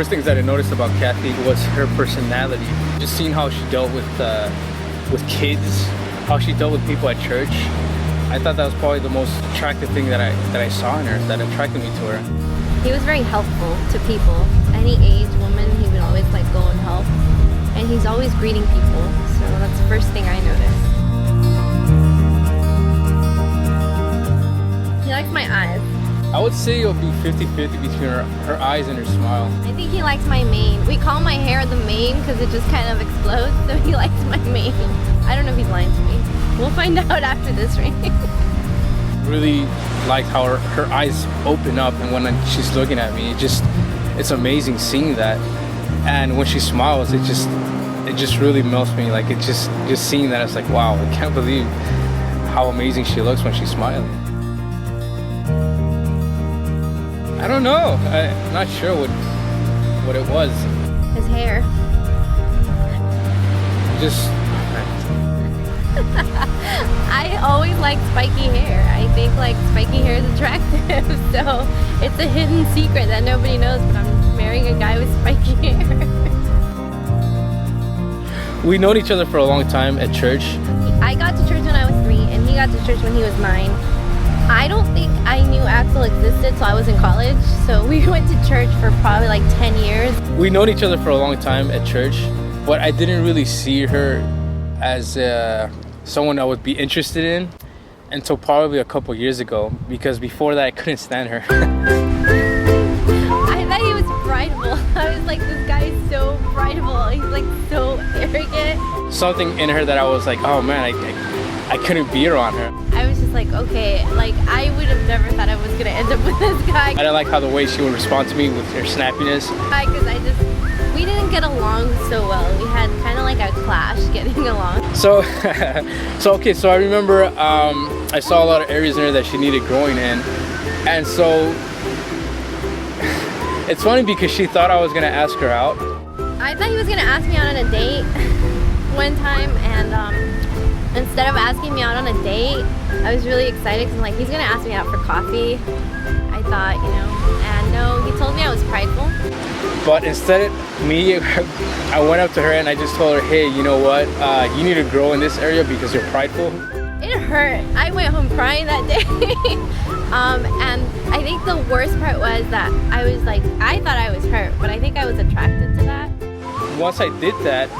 first things that I noticed about Cathie was her personality. Just seeing how she dealt with kids, how she dealt with people at church. I thought that was probably the most attractive thing that I saw in her, that attracted me to her. He was very helpful to people. Any age, woman, he would always like go and help. And he's always greeting people, so that's the first thing I noticed. He likes my eyes. I would say it'll be 50-50 between her eyes and her smile. I think he likes my mane. We call my hair the mane because it just kind of explodes, so he likes my mane. I don't know if he's lying to me. We'll find out after this ring. Really liked how her eyes open up, and when she's looking at me, it's amazing seeing that. And when she smiles, it just really melts me. Like, it just seeing that, it's like, wow, I can't believe how amazing she looks when she's smiling. I don't know. I'm not sure what it was. His hair. I always liked spiky hair. I think like spiky hair is attractive, so it's a hidden secret that nobody knows, but I'm marrying a guy with spiky hair. We've known each other for a long time at church. I got to church when I was 3 and he got to church when he was 9. I don't think I knew Axel existed till I was in college, so we went to church for probably like 10 years. We've known each other for a long time at church, but I didn't really see her as someone I would be interested in until probably a couple years ago, because before that I couldn't stand her. I thought he was brightable. I was like, this guy is so brightable. He's like so arrogant. Something in her that I was like, oh man, I couldn't be around her. I was just like, okay, like I would have never thought I was gonna end up with this guy. I didn't like how the way she would respond to me with her snappiness. Because we didn't get along so well. We had kind of like a clash getting along. So I remember I saw a lot of areas in her that she needed growing in, and so it's funny because she thought I was gonna ask her out. I thought he was gonna ask me out on a date one time, and instead of asking me out on a date, I was really excited because I'm like, he's gonna ask me out for coffee. I thought, you know, and no, he told me I was prideful. But instead of me, I went up to her and I just told her, hey, you know what? You need to grow in this area because you're prideful. It hurt. I went home crying that day. And I think the worst part was that I was like, I thought I was hurt, but I think I was attracted to that. Once I did that,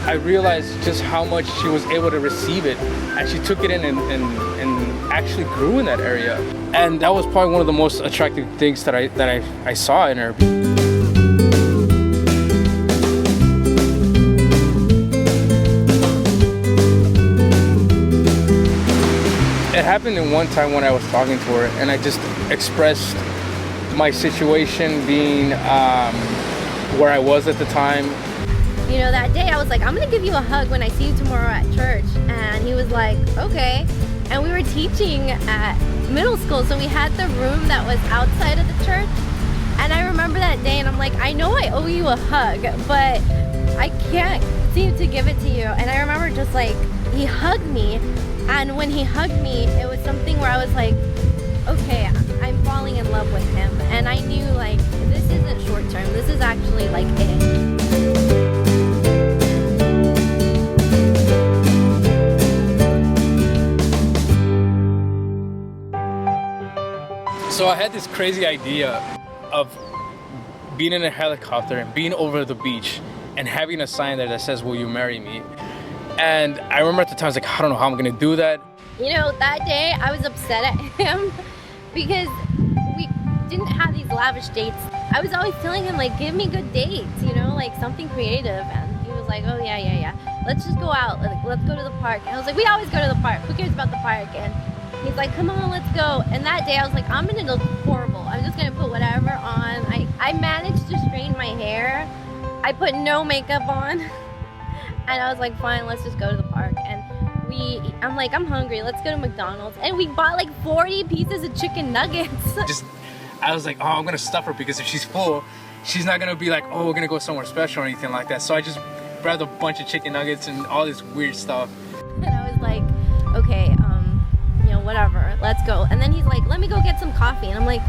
I realized just how much she was able to receive it, and she took it in and actually grew in that area. And that was probably one of the most attractive things that I saw in her. It happened in one time when I was talking to her, and I just expressed my situation being where I was at the time. You know, that day I was like, I'm gonna give you a hug when I see you tomorrow at church. And he was like, okay. And we were teaching at middle school, so we had the room that was outside of the church. And I remember that day, and I'm like, I know I owe you a hug, but I can't seem to give it to you. And I remember just like, he hugged me. And when he hugged me, it was something where I was like, okay, I'm falling in love with him. And I knew like, this isn't short term, this is actually like it. So I had this crazy idea of being in a helicopter and being over the beach and having a sign there that says, will you marry me? And I remember at the time, I was like, I don't know how I'm gonna do that. You know, that day I was upset at him because we didn't have these lavish dates. I was always telling him like, give me good dates, you know, like something creative. And he was like, oh yeah. Let's just go out, like, let's go to the park. And I was like, we always go to the park, who cares about the park? And he's like, come on, let's go. And that day I was like, I'm gonna look horrible. I'm just gonna put whatever on. I managed to straighten my hair. I put no makeup on. And I was like, fine, let's just go to the park. And I'm like, I'm hungry, let's go to McDonald's. And we bought like 40 pieces of chicken nuggets. I was like, oh, I'm gonna stuff her because if she's full, she's not gonna be like, oh, we're gonna go somewhere special or anything like that. So I just grabbed a bunch of chicken nuggets and all this weird stuff. And I was like, okay, you know, whatever, let's go. And then he's like, let me go get some coffee. And I'm like,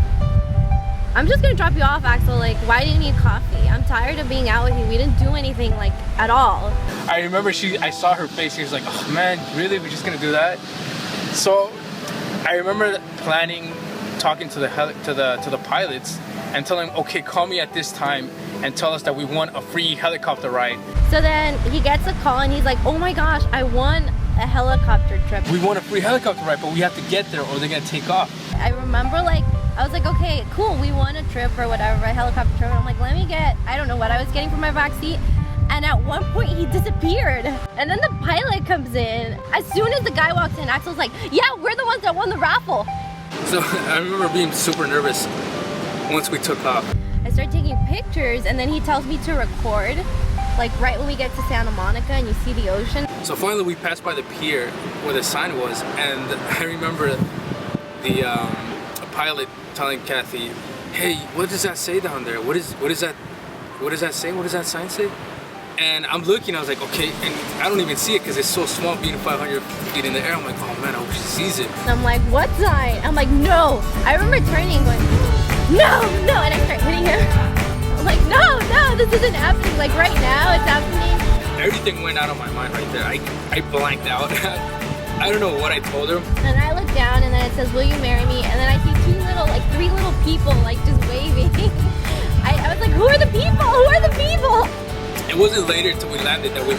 I'm just gonna drop you off, Axel. Like, why do you need coffee? I'm tired of being out with you. We didn't do anything like at all. I remember I saw her face. She was like, oh man, really? We're just gonna do that? So I remember planning, talking to the pilots and telling them, okay, call me at this time and tell us that we won a free helicopter ride. So then he gets a call and he's like, oh my gosh, I won a helicopter trip. We won a free helicopter ride, but we have to get there or they're gonna take off. I remember, like, I was like, okay, cool, we won a trip or whatever, a helicopter trip. And I'm like, let me get, I don't know what I was getting from my back seat. And at one point he disappeared. And then the pilot comes in. As soon as the guy walks in, Axel's like, yeah, we're the ones that won the raffle. So I remember being super nervous once we took off. I started taking pictures and then he tells me to record, like right when we get to Santa Monica and you see the ocean. So finally we passed by the pier where the sign was, and I remember the pilot telling Cathie, hey, what does that say down there? What is that say? What does that sign say? And I'm looking, I was like, okay, and I don't even see it because it's so small, being 500 feet in the air. I'm like, oh man, I hope she sees it. And I'm like, what sign? I'm like, no. I remember turning and going, no, and I start hitting him. I'm like, no, this isn't happening. Like right now, it's happening. Everything went out of my mind right there. I blanked out. I don't know what I told her. And I look down and then it says, will you marry me? And then I see three little people like just waving. I was like, who are the people? Who are the people? It wasn't later until we landed that we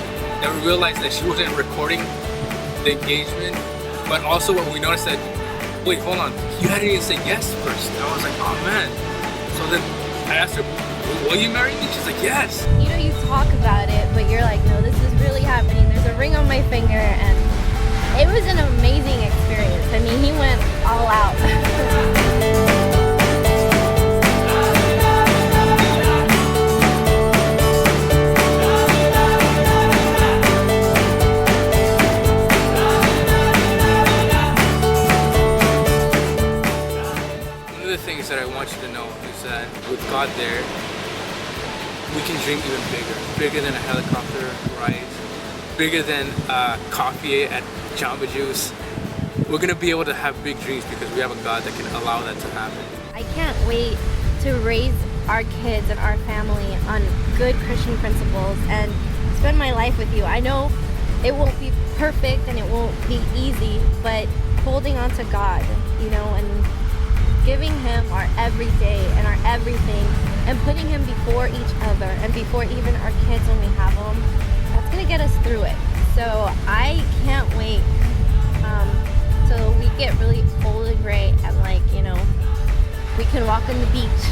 realized that she wasn't recording the engagement, but also what we noticed that, wait, hold on, you hadn't even said yes first. And I was like, oh man. So then I asked her, will you marry me? She's like, yes. You know, you talk about it, but you're like, no, this is really happening. There's a ring on my finger, and it was an amazing experience. I mean, he went all out. That I want you to know is that with God there, we can dream even bigger than a helicopter ride, bigger than coffee at Jamba Juice. We're gonna be able to have big dreams because we have a God that can allow that to happen. I can't wait to raise our kids and our family on good Christian principles and spend my life with you. I know it won't be perfect and it won't be easy, but holding on to God, you know, and giving him our everyday and our everything and putting him before each other and before even our kids when we have them, that's gonna get us through it. So I can't wait till we get really old and gray and, like, you know, we can walk on the beach